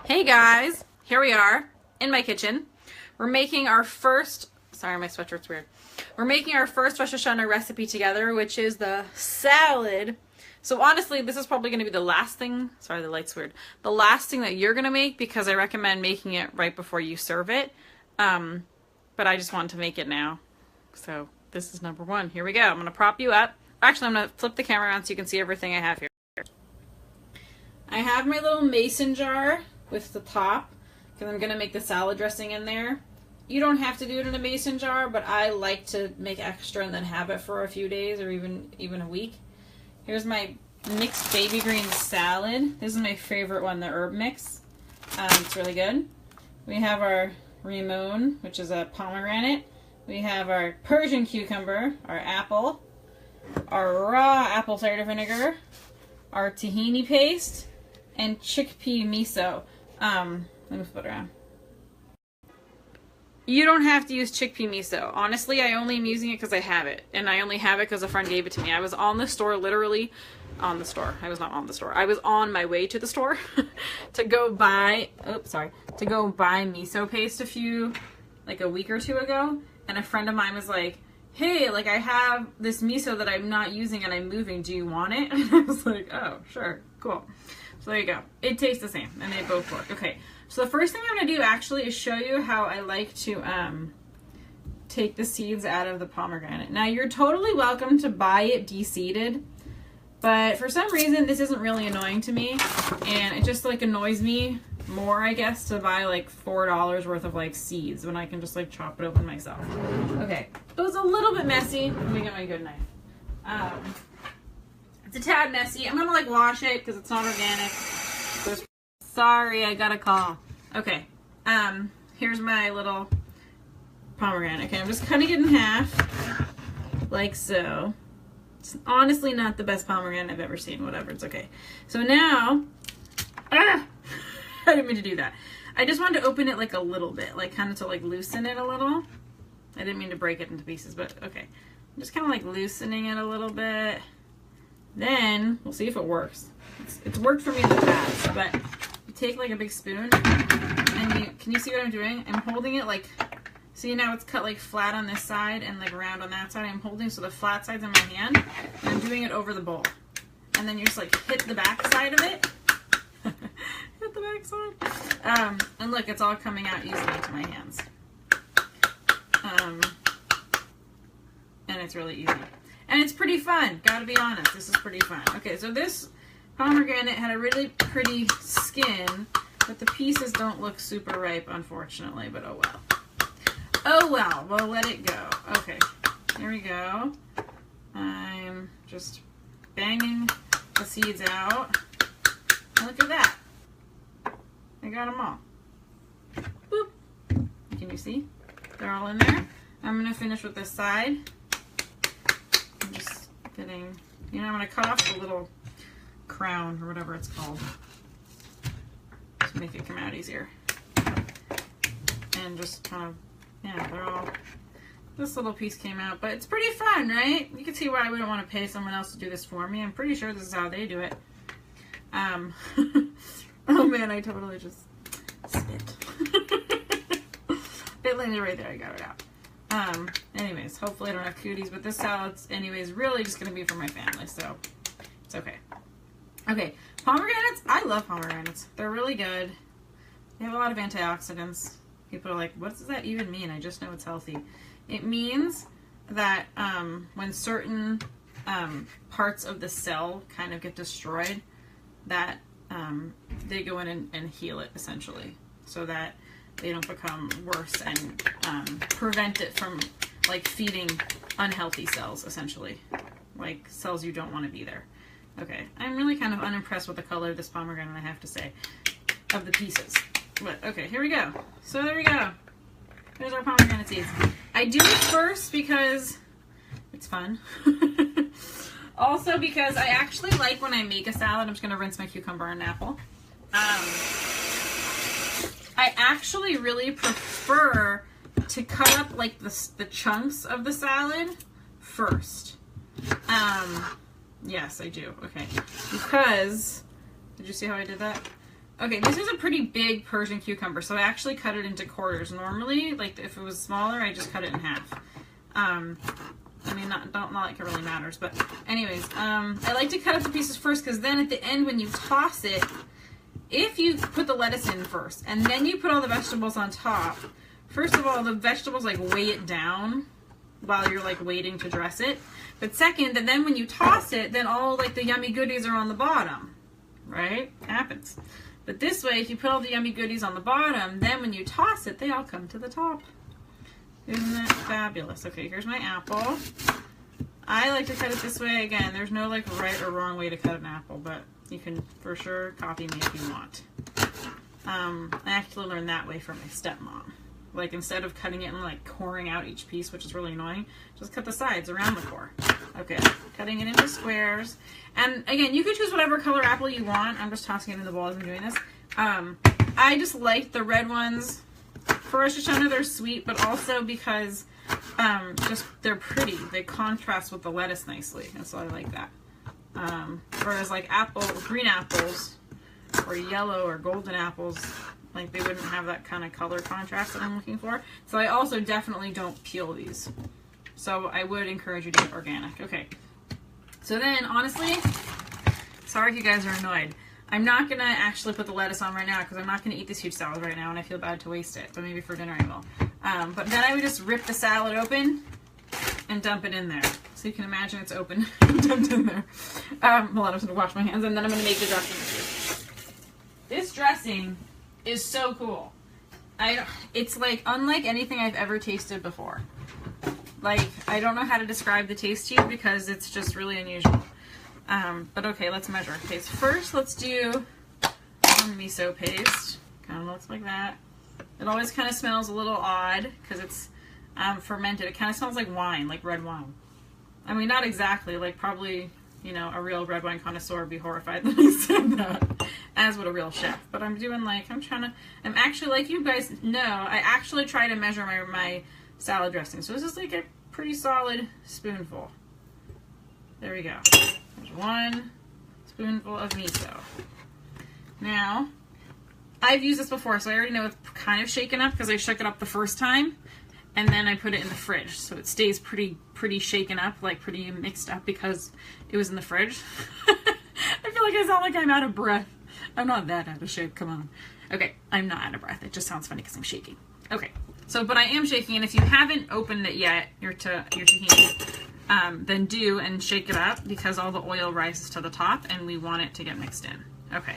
Hey guys, here we are in my kitchen. We're making our first, sorry my sweatshirt's weird. We're making our first Rosh Hashanah recipe together, which is the salad. So honestly, this is probably going to be the last thing, sorry the light's weird, the last thing that you're going to make because I recommend making it right before you serve it. But I just wanted to make it now. So this is number one. Here we go. I'm going to prop you up. Actually, I'm going to flip the camera around so you can see everything I have here. I have my little mason jar with the top because I'm going to make the salad dressing in there. You don't have to do it in a mason jar, but I like to make extra and then have it for a few days or even a week. Here's my mixed baby green salad. This is my favorite one, the herb mix. It's really good. We have our rimon, which is a pomegranate. We have our Persian cucumber, our apple, our raw apple cider vinegar, our tahini paste, and chickpea miso. Let me flip it around. You don't have to use chickpea miso. Honestly, I only am using it because I have it. And I only have it because a friend gave it to me. I was on the store, literally on the store. I was not on the store. I was on my way to the store to go buy, to go buy miso paste a week or two ago. And a friend of mine was like, hey, like I have this miso that I'm not using and I'm moving. Do you want it? And I was like, oh, sure, cool. So there you go. It tastes the same and they both work. Okay. So the first thing I'm going to do actually is show you how I like to take the seeds out of the pomegranate. Now you're totally welcome to buy it de-seeded, but for some reason this isn't really annoying to me and it just like annoys me more, I guess, to buy like $4 worth of like seeds when I can just like chop it open myself. Okay, it was a little bit messy. Let me get my good knife. It's a tad messy. I'm going to like wash it because it's not organic. Sorry, I got a call. Okay, here's my little pomegranate. Okay, I'm just cutting it in half, like so. It's honestly not the best pomegranate I've ever seen. Whatever, it's okay. So now, I didn't mean to do that. I just wanted to open it like a little bit, like kind of to like loosen it a little. I didn't mean to break it into pieces, but okay. I'm just kind of like loosening it a little bit. Then, we'll see if it works. It's worked for me in the past, but you take like a big spoon, and can you see what I'm doing? I'm holding it like, see now it's cut like flat on this side and like round on that side. I'm holding so the flat side's in my hand, and I'm doing it over the bowl. And then you just like hit the back side of it. Hit the back side. And look, it's all coming out easily to my hands. And it's really easy. And it's pretty fun, gotta be honest. This is pretty fun. Okay, so this pomegranate had a really pretty skin, but the pieces don't look super ripe, unfortunately, but oh well. Oh well, we'll let it go. Okay, here we go. I'm just banging the seeds out. And look at that. I got them all. Boop. Can you see? They're all in there. I'm gonna finish with this side. I'm just getting, I'm going to cut off the little crown or whatever it's called to make it come out easier. And just kind of, they're all, this little piece came out, but it's pretty fun, right? You can see why we don't want to pay someone else to do this for me. I'm pretty sure this is how they do it. Oh man, I totally just spit. It landed right there, I got it out. Anyways, hopefully I don't have cooties, but this salad's anyways really just going to be for my family, so it's okay. Okay, pomegranates, I love pomegranates. They're really good. They have a lot of antioxidants. People are like, what does that even mean? I just know it's healthy. It means that when certain parts of the cell kind of get destroyed, that they go in and heal it, essentially, so that they don't become worse and prevent it from like feeding unhealthy cells, essentially, like cells you don't want to be there. Okay, I'm really kind of unimpressed with the color of this pomegranate, I have to say, of the pieces. But okay, here we go. So there we go. There's our pomegranate seeds. I do it first because it's fun. Also because I actually like when I make a salad, I'm just going to rinse my cucumber and apple. I actually really prefer to cut up like the chunks of the salad first. Yes, I do. Okay. Because, did you see how I did that? Okay, this is a pretty big Persian cucumber, so I actually cut it into quarters. Normally, like if it was smaller, I just cut it in half. I mean, not like it really matters, but anyways, I like to cut up the pieces first because then at the end when you toss it, if you put the lettuce in first and then you put all the vegetables on top, first of all, the vegetables like weigh it down while you're like waiting to dress it. But second, and then when you toss it, then all like the yummy goodies are on the bottom, right? Happens. But this way, if you put all the yummy goodies on the bottom, then when you toss it, they all come to the top. Isn't that fabulous? Okay, here's my apple. I like to cut it this way. Again, there's no like right or wrong way to cut an apple, but you can for sure copy me if you want. I actually learned that way from my stepmom. Like instead of cutting it and like coring out each piece, which is really annoying, just cut the sides around the core. Okay, cutting it into squares. And again, you could choose whatever color apple you want. I'm just tossing it in the bowl as I'm doing this. I just like the red ones. For Rosh Hashanah, they're sweet, but also because just they're pretty. They contrast with the lettuce nicely, and so I like that. Whereas like green apples, or yellow or golden apples, like they wouldn't have that kind of color contrast that I'm looking for. So I also definitely don't peel these. So I would encourage you to get organic. Okay. So then, honestly, sorry if you guys are annoyed. I'm not going to actually put the lettuce on right now because I'm not going to eat this huge salad right now and I feel bad to waste it. But maybe for dinner I will. But then I would just rip the salad open and dump it in there. So you can imagine it's open and dumped in there. Well, I'm just going to wash my hands and then I'm going to make the dressing with you. This dressing is so cool. It's like unlike anything I've ever tasted before. Like, I don't know how to describe the taste to you because it's just really unusual. But okay, let's measure. Okay, so first let's do some miso paste. Kind of looks like that. It always kind of smells a little odd because it's fermented. It kind of smells like wine, like red wine. I mean, not exactly. Like probably, you know, a real red wine connoisseur would be horrified that I said that, as would a real chef. But I'm doing like, I'm actually, like you guys know, I actually try to measure my salad dressing. So this is like a pretty solid spoonful. There we go. There's 1 spoonful of miso. Now, I've used this before, so I already know it's kind of shaken up because I shook it up the first time, and then I put it in the fridge, so it stays pretty shaken up, like pretty mixed up because it was in the fridge. I feel like I sound like I'm out of breath. I'm not that out of shape, come on. Okay, I'm not out of breath. It just sounds funny because I'm shaking. Okay, so, but I am shaking, and if you haven't opened it yet, your tahini, then do and shake it up because all the oil rises to the top and we want it to get mixed in. Okay,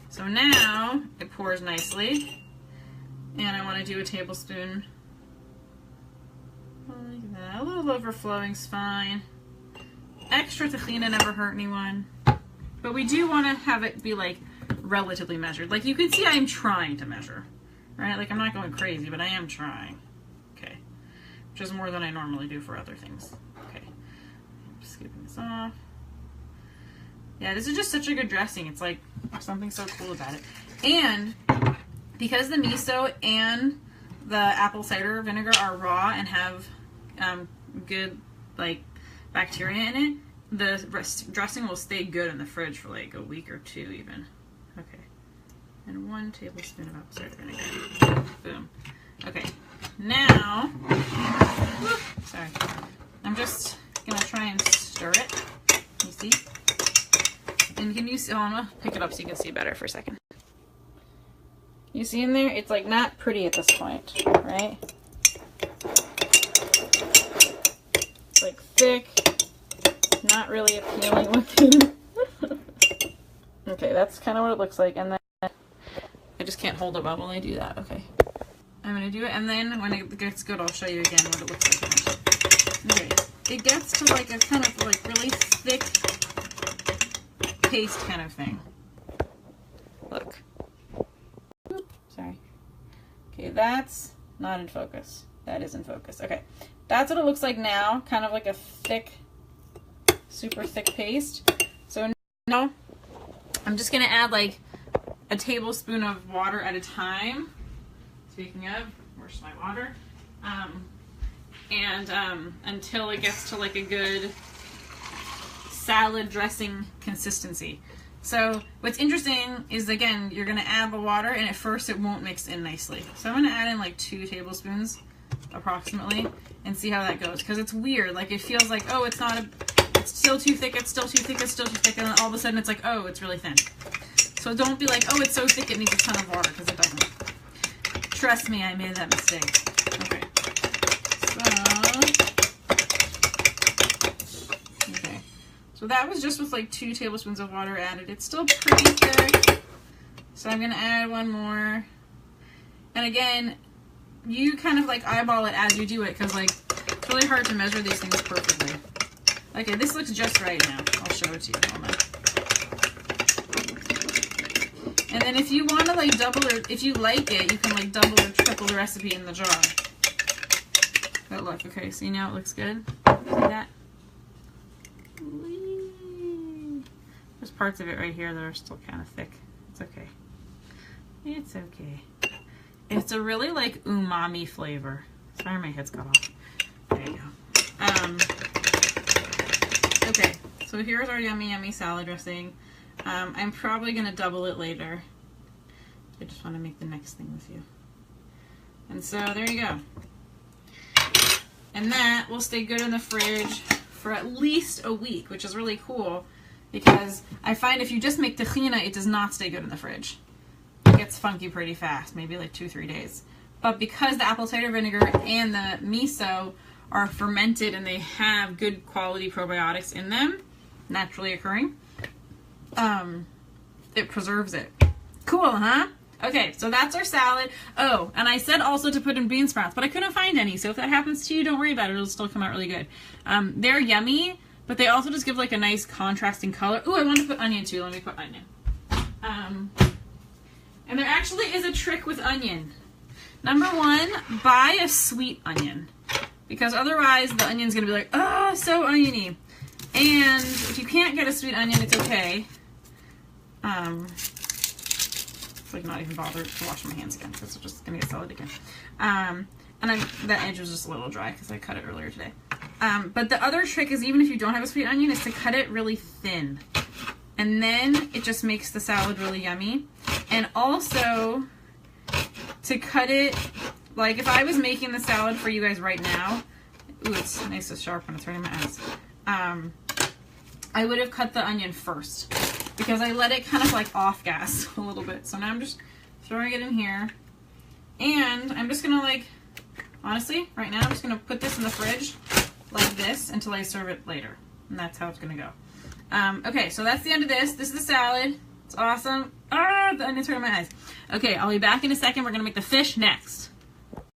so now it pours nicely, and I want to do a tablespoon like that. A little overflowing's fine. Extra tahini never hurt anyone, but we do want to have it be like relatively measured. Like you can see I'm trying to measure, right? Like I'm not going crazy, but I am trying. Okay, which is more than I normally do for other things. Okay, I'm scooping this off. Yeah, this is just such a good dressing. It's like something so cool about it. And because the miso and the apple cider vinegar are raw and have good like bacteria in it, the dressing will stay good in the fridge for like a week or 2 even. Okay, and 1 tablespoon of apple cider vinegar. Boom. Okay, now, sorry, I'm just gonna try and stir it. You see? And can you see? Oh, I'm gonna pick it up so you can see better for a second. You see in there? It's like not pretty at this point, right? It's like thick, not really appealing looking. Okay, that's kind of what it looks like, and then I just can't hold it well while I do that. Okay, I'm gonna do it, and then when it gets good, I'll show you again what it looks like. Okay, it gets to like a kind of like really thick paste kind of thing. Look. Oop, sorry. Okay, that's not in focus. That is in focus. Okay, that's what it looks like now. Kind of like a thick, super thick paste. So now I'm just gonna add like a tablespoon of water at a time. Speaking of, where's my water? Until it gets to like a good salad dressing consistency. So what's interesting is, again, you're going to add the water, and at first it won't mix in nicely. So I'm going to add in like 2 tablespoons approximately and see how that goes, because it's weird. Like, it feels like, oh, it's still too thick, it's still too thick, it's still too thick, and then all of a sudden it's like, oh, it's really thin. So don't be like, oh, it's so thick it needs a ton of water, because it doesn't. Trust me, I made that mistake. Okay. So that was just with like 2 tablespoons of water added. It's still pretty thick. So I'm gonna add 1 more. And again, you kind of like eyeball it as you do it, because like it's really hard to measure these things perfectly. Okay, this looks just right now. I'll show it to you. Hold on. And then if you want to like double, or if you like it, you can like double or triple the recipe in the jar. But look, okay, see now it looks good? See that? There's parts of it right here that are still kind of thick. It's okay. It's okay. It's a really like umami flavor. Sorry, my head's cut off. There you go. Okay, so here's our yummy, yummy salad dressing. I'm probably going to double it later. I just want to make the next thing with you. And so there you go. And that will stay good in the fridge for at least a week, which is really cool, because I find if you just make tahina, it does not stay good in the fridge. It gets funky pretty fast, maybe like 2-3 days. But because the apple cider vinegar and the miso are fermented and they have good quality probiotics in them, naturally occurring, it preserves it. Cool, huh? Okay, so that's our salad. Oh, and I said also to put in bean sprouts, but I couldn't find any. So if that happens to you, don't worry about it. It'll still come out really good. They're yummy, but they also just give like a nice contrasting color. Ooh, I want to put onion too. Let me put onion. And there actually is a trick with onion. Number 1, buy a sweet onion, because otherwise the onion's gonna be like, oh, so oniony. And if you can't get a sweet onion, it's okay. It's like not even bothered to wash my hands again, because it's just gonna get salad again. And that edge was just a little dry because I cut it earlier today. But the other trick is, even if you don't have a sweet onion, is to cut it really thin. And then it just makes the salad really yummy. And also to cut it, like if I was making the salad for you guys right now, ooh, it's nice and sharp when it's right in my eyes. I would have cut the onion first, because I let it kind of like off gas a little bit. So now I'm just throwing it in here, and I'm just gonna like, honestly, right now I'm just gonna put this in the fridge like this until I serve it later, and that's how it's gonna go. Okay, so that's the end of this. This is the salad. It's awesome. Ah, the onion's hurting my eyes. Okay, I'll be back in a second. We're gonna make the fish next.